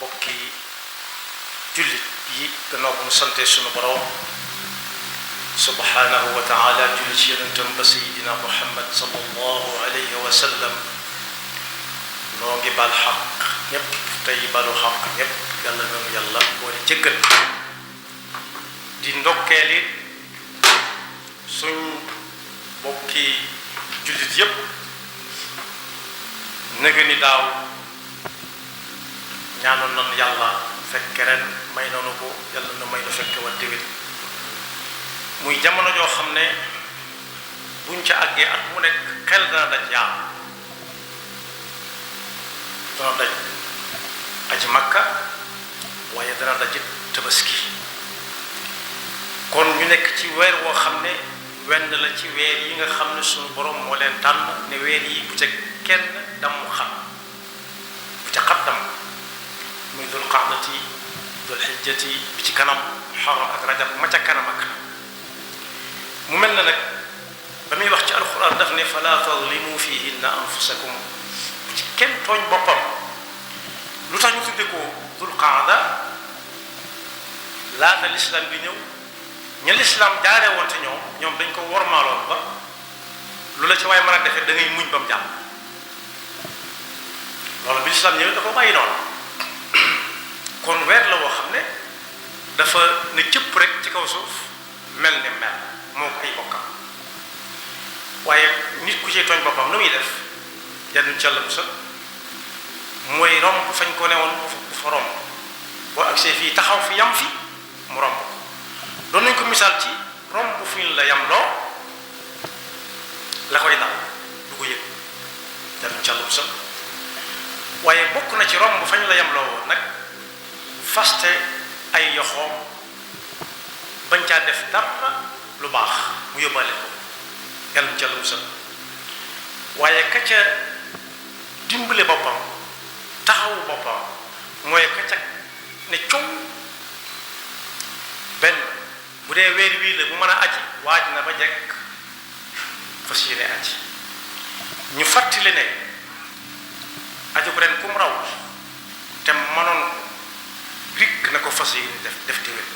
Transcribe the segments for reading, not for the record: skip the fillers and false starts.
bokki jullit yi gannaaw bu mu sante sunu borom subhanahu wa taala julli ci yonentam ba sayidina muhammad sallallahu alayhi wa sallam noo ngi bal xaq ñépp tey balu xaq ñépp yàlla nanu yàlla boole jëggal di ndokkeeli suñ bokki jullit yépp nëga ni daaw ñaanoon nan yàlla fekk ren may nanu ko yàlla na may nu fekk wa déwén muy jamono joo xam ne buñ ca àggee at mu nekk xel dana daj yaa dana daj aji makka waaye dana dajit tabaski kon ñu nekk ci weer woo xam ne wenn la ci weer yi nga xam ne suñu borom moo leen tànn ne weer yi bu ca kenn damm xam bu ca xat damm muy dul qaadati dul xijjati bi ci kanam xaram ak rajab ma ca kanam ak mu mel na nag ba muy wax ci alquran daf ne fala tadlimu fihinna anfusakum bu ci kenn tooñ boppam lu tax ñu tudde ko dul qaada laata lislaam bi ñëw ña lislaam jaaree woon te ñoom dañ ko wormaaloon ba lu la ci waaye mën a defee da ngay muñ ba mu jàll loolu bi lislaam ñëwee da ko bàyyi noonu kon weer la woo xam ne dafa ne cëpp rek ci kaw suuf mel ni mel moo ko ay bokkam waaye nit ku ci tooñ boppam nu muy def yannuñ càll bu sa mooy romb fañ ko newoon bu fa romb boo agsee fii taxaw fi yam fi mu romb ko doon nañ ko misaal ci romb fu ñu la yam loo la koy dal du ko yëg yannuñ càll bu sa waaye bokk na ci romb fañ la yam loo woon nag faste ay yoxoom bañ caa def dara lu baax mu yóbbaale ko yàlla mu ca lu musal waaye ka ca dimbale boppam taxawu boppam mooy ka ca ne coow benn bu dee weer wii la bu mën a aji waaj na ba jekk fas yéene aji ñu fàttali ne aju ko ren kum raw te mënoon rikk na ko fas yéene def déwén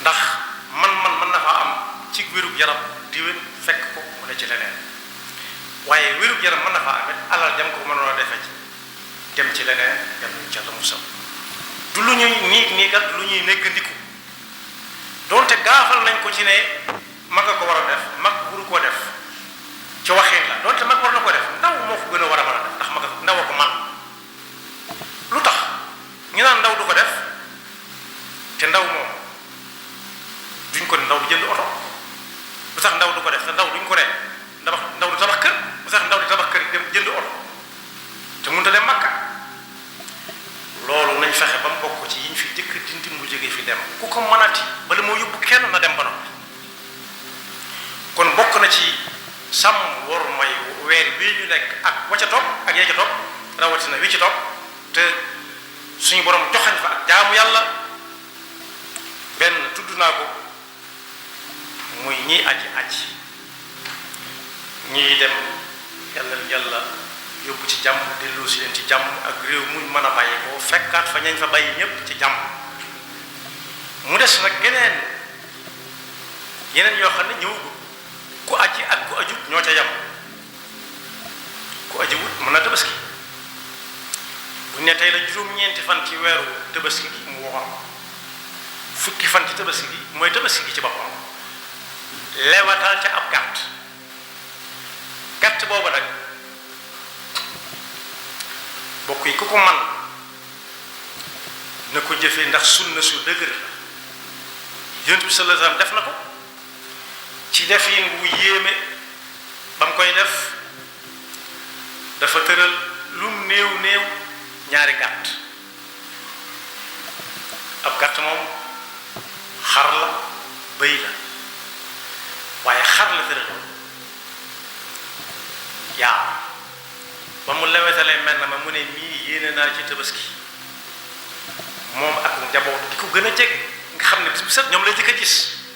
ndax man mën na faa am ci wérug yaram déwén fekk ko mu ne ci leneen waaye wérug yaram mën na faa amit alal jam ko mënoon a defe ci dem ci leneen dem ñu ca la musal du lu ñuy nii kat lu ñuy néggandiku doonte gaafal nañ ko ci ne mag a ko war a def mag wuru koo def ci waxin la doonte mag war na ko def ndaw moo ko gën a war a mën a def ndax mag ndaw a ko man lu tax ñu naan ndaw du ko def te ndaw moom duñ ko ne ndaw du jënd oto lu tax ndaw du ko def te ndaw duñ ko ne ndaw du tabax kër lu tax ndaw di tabax kër dem jënd oto te mënut a dem Makka loolu nañ fexe ba mu bokk ci yiñ fi jëkk dindi mu jógee fi dem ku ko mënati bala moo yóbbu kenn na dem ba noppi kon bokk na ci sàmm war may weer bii ñu nekk ak wa ca topp ak yee ca topp rawatina wi ci topp te suñu borom joxañ fa ak jaamu yàlla benn tudd naa ko muy ñii aji ñii dem yàlla yóbbu ci jàmm delloo si leen ci jàmm ak réew muñ mën a bàyyi ko fekkaat fa ñañ fa bàyyi ñépp ci jàmm mu des nag yeneen yoo xam ne ñëwagul ku aji ak ku ajut ñoo ca yam ku aji wut mën na tabaski buñ ne tey la juróom-ñeenti fan ci weeru tabaski gi mu waxoon fukki fan ci tabaski gi mooy tabaski gi ci boppam lewatal ca ab gàtt booba nag bokk yi ku ko man na ko jëfee ndax sunna su dëgër la yonent bi sallallahu alayhi wasallam def na ko ci defin wu yéeme ba mu koy def dafa tëral lu néew ñaari gàtt ab gàtt moom xar la bëy la waaye xar la tëral yaa ba mu lewetalee mel na ma mu ne mii yéene naa ci tabaski moom ak njaboot di ko gën a jege nga xam ne bis bu set ñoom lay jëkk a gis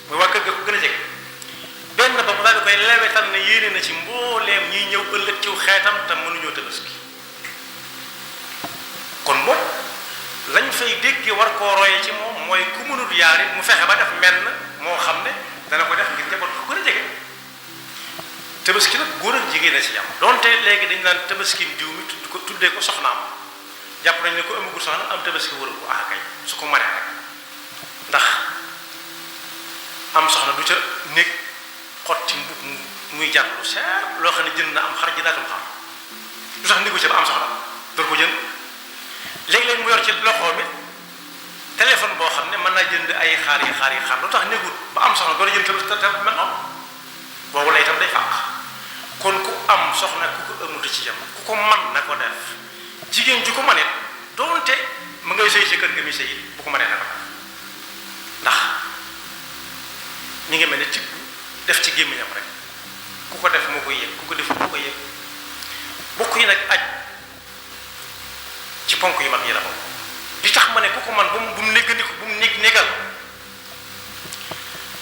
muy waa kër ga ko gën a jege benn ba mu daal di koy lewetal ne yéene na ci mbooleem ñiy ñëw ëllëg ciw xeetam te mënuñoo tabaski kon moom lañ fay déggee war koo roye ci moom mooy ku mënul yaari mu fexe ba def menn moo xam ne dana ko def ngir njaboot ko gën a jege. tabaski nag góor ak jigéen a ci yam donte léegi dañ naan tabaskim diw mi tuddee ko soxnaam jàpp nañ ne ko amagul soxna am tabaski wër ko kay su ko mënee rek ndax am soxna du ca néeg xot ci mbub muy jar lu seer loo xam ne jënd na am xar ji daatum xar du tax négocier ba am soxna door ko jënd léeg-léeg mu yor ci loxo mi téléphone boo xam ne mën naa jënd ay xaar lu tax négul ba am soxna door a jënd téléphone mel noonu boobu la itam day fàq kon ku am soxna ku ko ëmmutu ci jam ku ko man na ko def jigéen ju ko mënee doonte mu ngay sëy ci kër ga mi sëy bu ko mënee na ko ndax ñu ngi mel ne tibb def ci gémmiñam rek ku ko def moo koy yëg ku ko def moo koy yëg bokk yi nag aj ci ponk yu mag yi la bokk li tax ma ne ku ko man bu mu néggandiku bu mu négal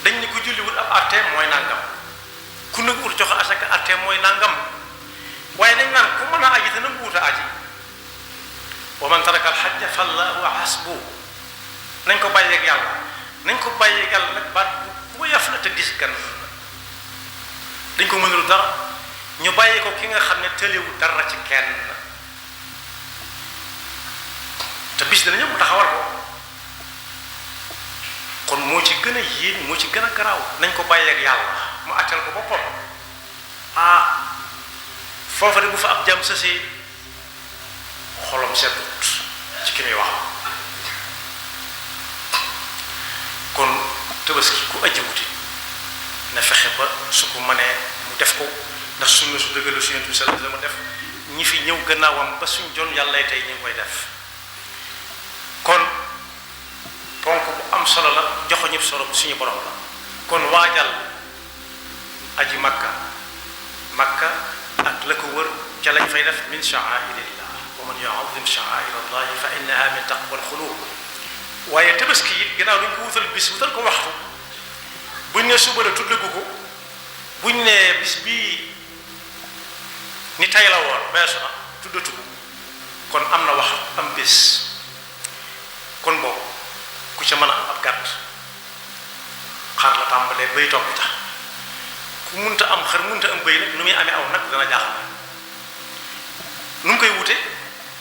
dañ ni ko julliwul ab àtte mooy nangam ku nanguwul joxe asaka àtte mooy nangam waaye dañ naan ku mën a aji te nanguwut a aji wa man taraka alxajja fallahu hasbu nañ ko bàyyeeg yàlla nañ ko bàyyeeg yàlla nag baat bu woyof la te dis gan dañ ko mënul dara ñu bàyyi ko ki nga xam ne tëliwu dara ci kenn te bis dana ñëw mu taxawal ko kon moo ci gën a yéen moo ci gën a garaaw nañ ko bàyyeeg yàlla mu àttal ko boppam foofa de bu fa ab jàmm sësee xolom seddut ci ki muy wax kon tabaski ku aji wuti na fexe ba su ko mënee mu def ko ndax sunna su dëggalu su Yonent bi sallallahu alayhi wa sallam def ñi fi ñëw gannaawam ba suñ jon yàlla tey ñu ngi koy def kon ponk bu am solo la joxo ñëpp solo suñu borom la kon waajal aji makka ak la ko wër ca lañ fay def min sha'airillah wa man yu'azzim sha'airallahi fa innaha min taqwal qulub waaye tabaski it ginnaaw duñ ko wutal bis wutal ko waxtu buñ ne suba la tuddagu ko buñ ne bis bii ni tay la woon beesu na tuddatu ko kon am na wax am bis kon boobu ku ca mën a am ab gàtt xar la tàmbalee bay topp tax ku munta am xar munta am bëy nag nu muy amee aw nag dana jaaxal nu mu koy wute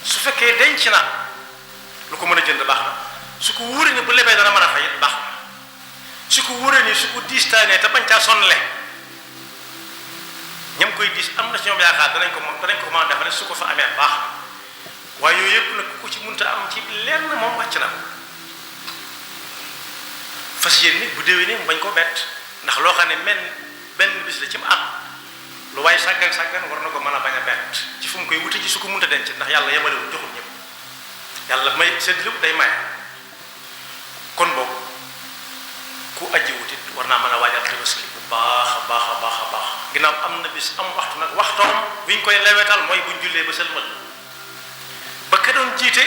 su fekkee denc na lu ko mën a jënd baax na su ko wóoree ni bu lebee dana mën a fay baax na su ko wóoree ni su ko diistaanee te bañ caa sonle ñam koy diis am na ci ñoom yaakaar danañ ko mën a defale su ko fa amee baax na waaye yooyu yëpp nag ku ko ci munta am ci lenn moom wàcc na ko fas yéen nit bu déwénee mu bañ koo bett ndax loo xam ne benn bis la ci mu am lu waaye sàggan war na ko mën a bañ a bett ci fu mu koy wuti ci su ko munta denc ndax yàlla yemalewul joxul ñëpp yàlla may séddlu day maye kon boobu ku aji wutit war naa mën a waajal tabaski bu baax a baax ginnaaw am na bis am waxtu nag waxtoom bi ñu koy lewetal mooy buñ jullee ba sëlmal ba ka doon jiite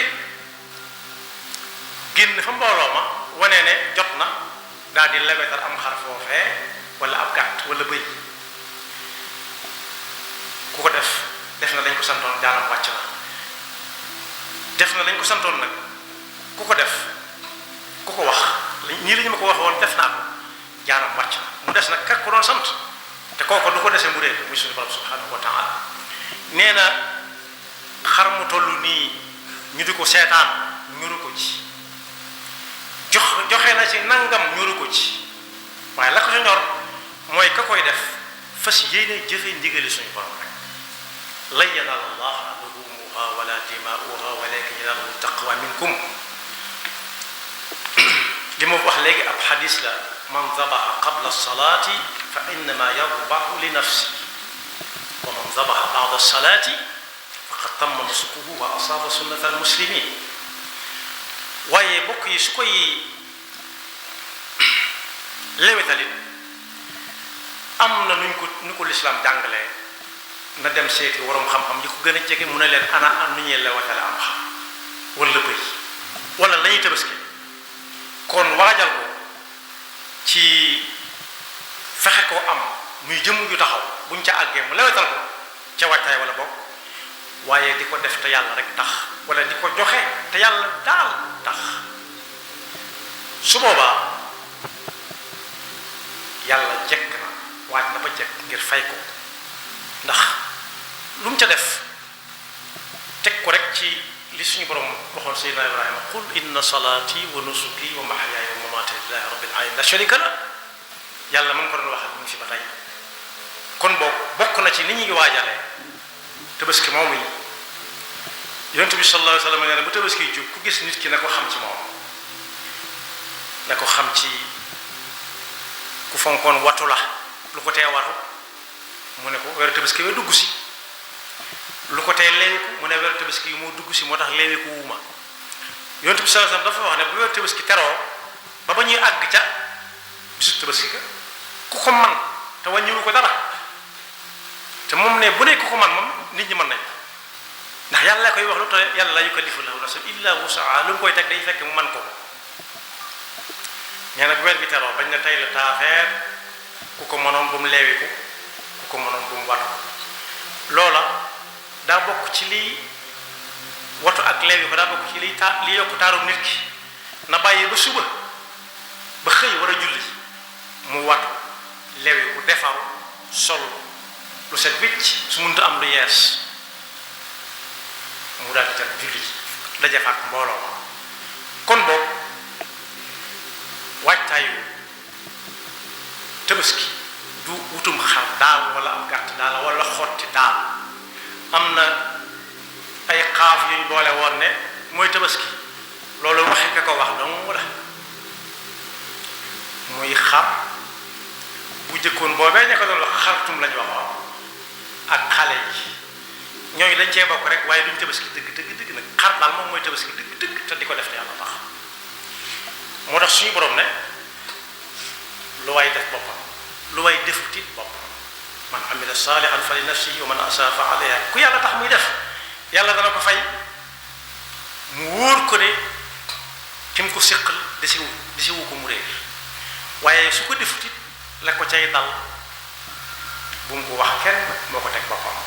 génn fa mbooloo ma wane ne jot na daal di lewetal am xar foofee wala ab gàtt wala bëy ku ko def na lañ ko santoon jaanam wàcc na def na lañ ko santoon nag ku ko def ku ko wax ñii la ñu ma ko waxoon def naa ko jaanam wàcc na mu des nag kat ko doon sant te kooku du ko desee mu réer muy suñu borom subhanahu wa taala nee na xar mu toll nii ñu di ko seetaan ñuru ko ci joxe na ci nangam ñuru ko ci waaye la ko sa ñor mooy ka koy def fas yéene jëfe ndigali suñu borom rek lan yanaala allaha luhumuha wala dimaa'uha walakin yanaaluhu taqwa minkum li ma wax léegi ab xadis la man zabaxa qabla salaati fa innama yadbaxu li nafsi wa man zabaxa ba'da salaati faqad tamma nusukuhu wa asaaba sunnata almuslimin waaye bokk yi su koy lewetalit am na nu ko lislaam jàngalee na dem seeti waroom xam-xam yi ko gën a jege mu ne leen ana am nu ñuy lewetale am xam wala bëy wala la ñuy tabaski kon waajal ko ci fexe koo am muy jëmm ju taxaw buñ ca àggee mu lewetal ko ca waajtaay wala bokk waaye di ko def te yàlla rek tax wala di ko joxe te yàlla daal tax su boobaa yàlla jekk na waaj na ba jekk ngir fay ko ndax lu mu ca def teg ko rek ci li suñu borom waxoon Seydina Ibrahima qul inna salaati wa nusuki wa mahyaaya wa mamaati lillahi rabbil alamin la sharika la yàlla mu ngi ko doon waxal mu ngi fi ba tey kon bokk na ci ni ñuy waajale tabaski moom yi yonent bi sallallahu alayhi wa sallam nee na bu tabaski jub ku gis nit ki na ko xam ci moom na ko xam ci ku fonkoon watu la lu ko tee watu mu ne ko weeru tabaski we dugg si lu ko tee leewiku mu ne weeru tabaski moo dugg si moo tax leewiku wuuma yonent bi sallallahu alayhi wa sallam dafa wax ne bu weeru tabaski teroo ba ñuy àgg ca bisu tabaski ka ku ko man te wàññiwu ko dara te moom ne bu ne ku ko man moom nit ñi mën nañ ndax yàlla koy wax lu te yàlla la yukallifu lahu nafsan illa wusaha lu mu koy teg day fekk mu man ko nee na bu weer bi teroo bañ na tey la taafeer ku ko mënoon bu mu leewiku ku ko mënoon bu mu watu loola daa bokk ci liy watu ak leewi ko daa bokk ci li yokk taaru nit ki na bàyyi ba suba ba xëy war a julli mu watu leewi ku defaru sol lu set wicc su mënta am lu yees mu daal di dem julli daje fa ak mbooloo kon boobu waajtaayu tabaski du wutum xar daal wala am gàtt daal wala xotti daal am na ay xaaf yuñ boole woon ne mooy tabaski loolu waxi ka ko wax dong la muy xar bu jëkkoon boobee ña ko doon wax xartum lañ waxoon ak xale yi ñooñu dañ cee bokk rek waaye duñ tabaski dëgg nag xar daal moom mooy tabaski dëgg te di ko def te yàlla tax moo tax suñu borom ne lu waay def boppam lu waay defutit boppam man amila saalihan fa li nafsihi wa man asaa fa alayha ku yàlla tax muy def yàlla dana ko fay mu wóor ko ne ki mu ko séqal desiwu ko mu réer waaye su ko defutit la ko cay dal bu mu ko wax kenn moo ko teg boppam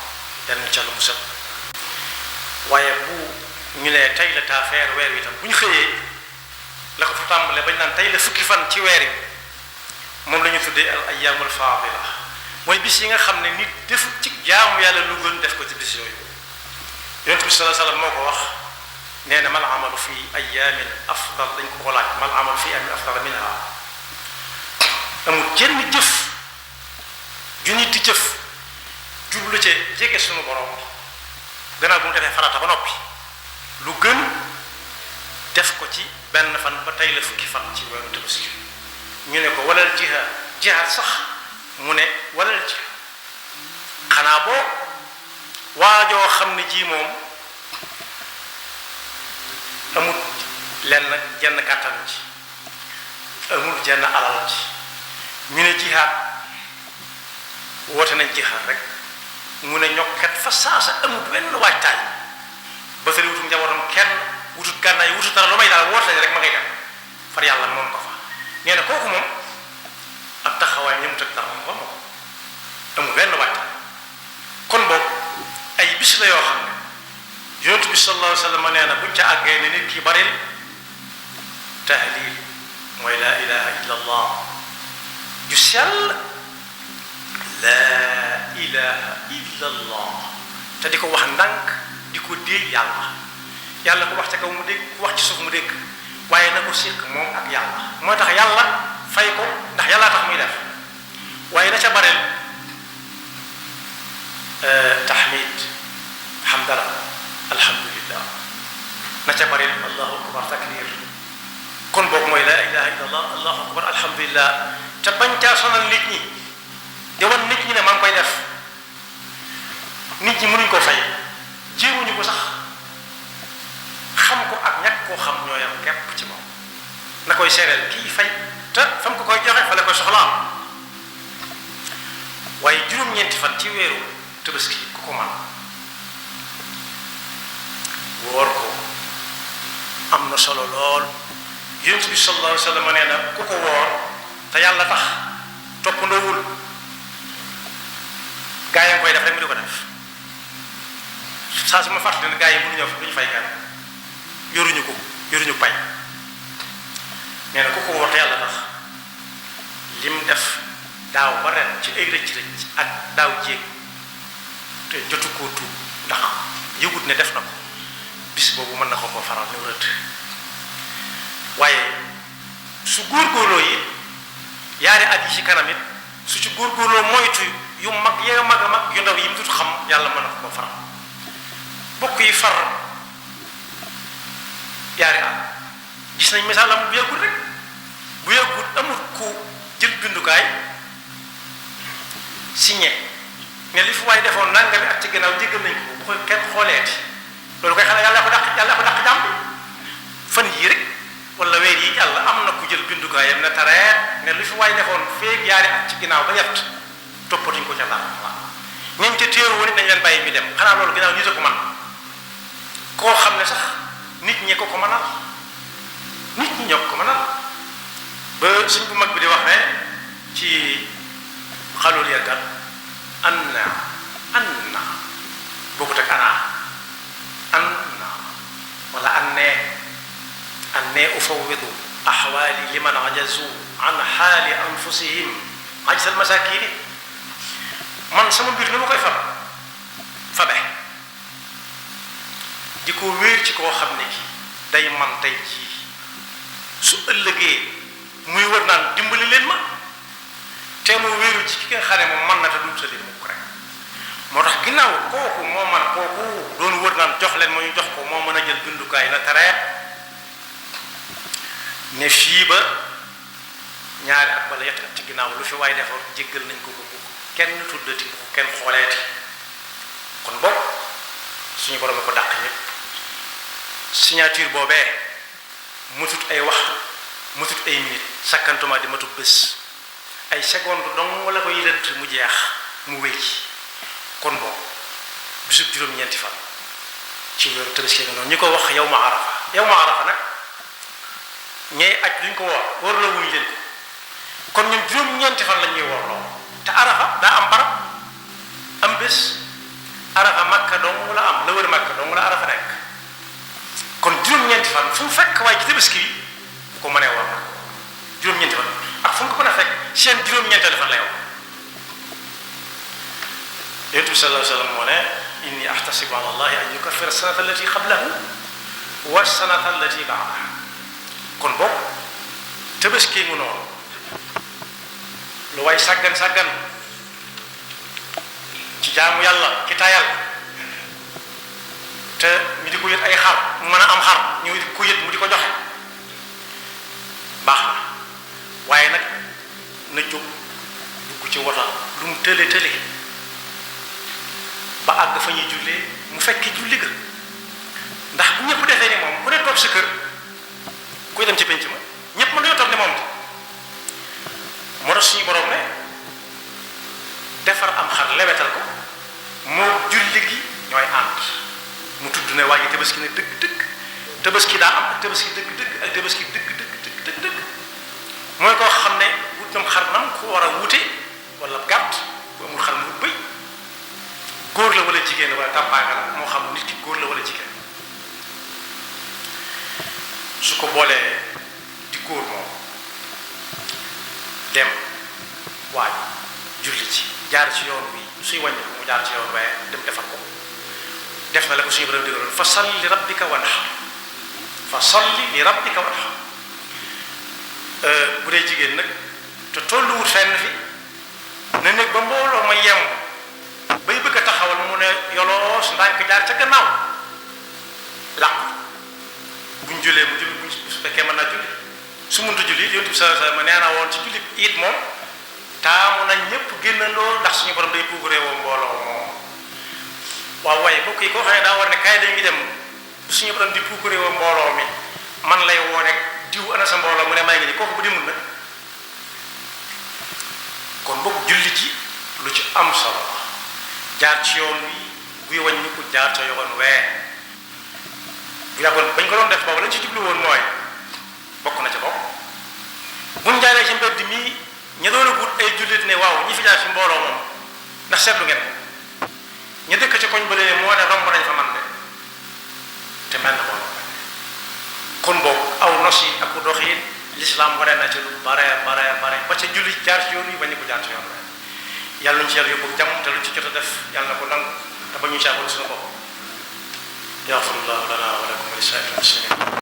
yan ca lu mu sëb waaye bu ñu ne tey la taafeer weer wi tam bu ñu xëyee la ko fa tàmbale bañ naan tey la fukki fan ci weer yi moom la ñu tuddee al ayyaamul faadila mooy bis yi nga xam ne nit defu ci jaamu yàlla lu gën def ko ci bis yooyu yonent bi sallallahu alayhi wasallam moo ko wax nee na mal amalu fi ayyaamin afdal dañ ko laaj mal amalu fi ayyaamin afdal minha amul jenn jëf ju nit di jëf jublu ca jege sunu borom gannaaw bu mu defee farata ba noppi lu gën def ko ci benn fan ba tey la fukki fan ci weeru tabaski ñu ne ko walal jihaad sax mu ne walal jihaad xanaa boo waajoo xam ne ji moom amul lenn jenn kàttan ci amul jenn alal ci ñu ne jihaad woote nañ jihaad rek mu ne ñokkat fa saasa amul benn waajtaay ba tari wutum njabootam kenn wutut gànnaay wutut dara lu may daal woote nañ rek ma ngay dem far yàlla moom ko fa nee na kooku moom ak taxawaay ñëmut ak dara moom amul benn waajtaay kon boobu ay bis la yoo xam ne yonent bi sallallahu alayhi wa sallam nee na buñ ca àggee ne nit ki baril tahlil mooy laa ilaha illa allah ju sell laa ilaha illa allah te di ko wax ndànk di ko dégg yàlla ko wax ca kaw mu dégg ku wax ci suuf mu dégg waaye na ko séq moom ak yàlla moo tax yàlla fay ko ndax yàllaa tax muy def waaye na ca baril tahmid hamdala alhamdulillah na ca baril allahu akbar takbir kon boobu mooy laa ilaha illa allah allahu akbar alhamdulillah te bañ caa sonal nit ñi di wan nit ñi ne maa ngi koy def nit ñi mënuñ ko fay jéemuñu ko sax xam ko ak ñàkk koo xam ñoo yam képp ci moom na koy seereel kii fay te fam ko koy joxe fa la koy soxlaa waaye juróom-ñeenti fan ci weeru tabaski ku ko man woor ko am na solo lool yonent bi sallallahu alayhi wa sallam nee na ku ko woor te yàlla tax toppandoowul gaa yi nga koy def rek mu di ko def saa su ma fàttali ne gaa yi mënuñoo fa duñu fay gan yoruñu pay nee na ku ko woote yàlla tax lim def daaw ba ren ci ay rëcc ak daaw jéeg te jotu koo tuub ndax yëgut ne def na ko bis boobu mën na ko faral new rëdd waaye su góorgóorloo yi yaari at yi ci kanam it su ci góorgóorloo moytu yu mag ya mag a mag yu ndaw yi mu dut xam yàlla mën na ko faral bokk yi far yaari at gis nañ misaalam bu yàggul rek bu yàggul amul ku jël bindukaay signé ne li fi waay defoon nangami at ci gannaaw jéggal nañ ko bu ko kenn xooleeti loolu koy xam ne yàlla ko dàq jàmm bi fan yii rek wala weer yi yàlla am na ku jël bindukaayam ne tareet ne li fi waay defoon feeg yaari at ci ginnaaw ba yett toppatuñ ko ca dara waaw ñañ ca téeru woon it nañ leen bàyyi mi dem xanaa loolu ginnaaw nit a ko man koo xam ne sax nit ñi ko mënal nit ñi ñoo ko mënal ba suñ bu mag bi di wax ne ci xalul yarkat anna bokkut ak anna wala anne ufawwidu ahwali liman ajazu an xaali anfusihim ajsal masakini man sama mbir ni ma koy fabe di ko wéer ci koo xam ne kii day man tey jii su ëllëgee muy wër naan dimbali leen ma te mu wéeru ci ki nga xam ne moom man na te du tëli mukk rek moo tax ginnaaw kooku moo man kooku doon wër naan jox leen ma ñu jox ko moo mën a jël bindukaay na tareet ne fii ba ñaari at wala yett at ci ginnaaw lu fi waay defoon jéggal nañ ko ko kenn tuddati ko kenn xooleeti kon boog suñu borom ko dàq ñëpp signature boobee mutut ay waxtu mutut ay minute sakkantuma di matut bés ay seconde dong wala koy lëdd mu jeex mu wéy kon boog bisub juróom-ñeenti fan ci weeru Tabaski nga noonu ñu ko wax yow ma arafa nag ñey aj duñ ko woor la wuñ leen ko kon ñun juróom-ñeenti fan lañ ñuy woorloo te arafa daa am barab am bés arafa makka dong wala am la wër makka dong wala arafa nekk kon juróom-ñeenti fan fu mu fekk waaye ci Tabaski bi bu ko mënee woor juróom-ñeenti fan ak fu mu ko mën a fekk seen juróom-ñeenteelu fan lay wax yonent bi sallallahu alayhi wa sallam moo ne inni ahtasibu ala allahi an yukaffira sanata allati qablahu wa sanata allati ba'daha kon boog Tabaski mu noonu lu waay sàggan ci jaamu yàlla ci tayal te ñu di ko yët ay xar mu mën a am xar ñu di ko yët mu di ko joxe baax na waaye nag na jóg dugg ci wota lu mu tële ba àgg fa ñuy jullee mu fekk julli ga ndax bu ñëpp defee ni moom ku ne toog sa kër kuy dem ci penc ma ñëpp mën nañoo toog ne moom moo tax suñu borom ne defar am xar lewetal ko moo julli gi ñooy ànd mu tudd ne waa ji Tabaski ne dëgg Tabaski daa am ak Tabaski dëgg ak Tabaski dëgg mooy koo xam ne wut nam xar nam ko war a wute wala gàtt bu amul xar mu wut bëy góor la wala jigéen la wala tàmpaaga la moo xam nit ki góor la wala jigéen su ko boolee di góor moom dem waaj julli ci jaar ci yoon wi suy wàññi ko mu jaar ci yoon waaye dem defar ko def na la ko suñu borom digaloon fa salli li rabbika wanhar bu dee jigéen nag te tolluwut fenn fi na nekk ba mbooloo ma yem bay bëgg a taxawal mu ne yoloos ndànk jaar ca gannaaw làq buñ jullee mu julli buñ su fekkee mën naa julli su muntu julli yonent bi sallallahu alayhi wasallam nee naa woon ci julli it moom taamu nañ ñëpp génnandoo ndax suñu borom day puukaree woo mbooloo moom waaw waaye bokk yi koo xam ne daa war ne kaay dañuy dem suñu borom di puukaree woo mbooloo mi man lay woo rek diw ana sa mbooloo mu ne maa ngi ni kooku bu demul nag kon bokk julli ji lu ci am solo jaar ci yoon wi buy wàññi ko jaar ca yoon wee bu yàggoon bañ ko doon def boobu lañ ci jublu woon mooy bokk na ca bopp buñ jaaree ci mbedd mi ña doon a guut ay jullit ne waaw ñi fi jaar ci mbooloo moom ndax seetlu ngeen ña dëkk ci koñ ba lee moo ne romb nañ fa man de te mel na borom kon boobu aw nos yi ak doxin l'islam wane na ci lu bare ba ca julli jaar ci yoon yi bañ ko jaar ci yoon yàlla ñu ci yàlla yóbbu jàmm te lu ci jot a def yàlla na ko nangu te ba ñu caabal suñu bopp yaxfirullahu lana wa lakum wa li saa'iril muslimin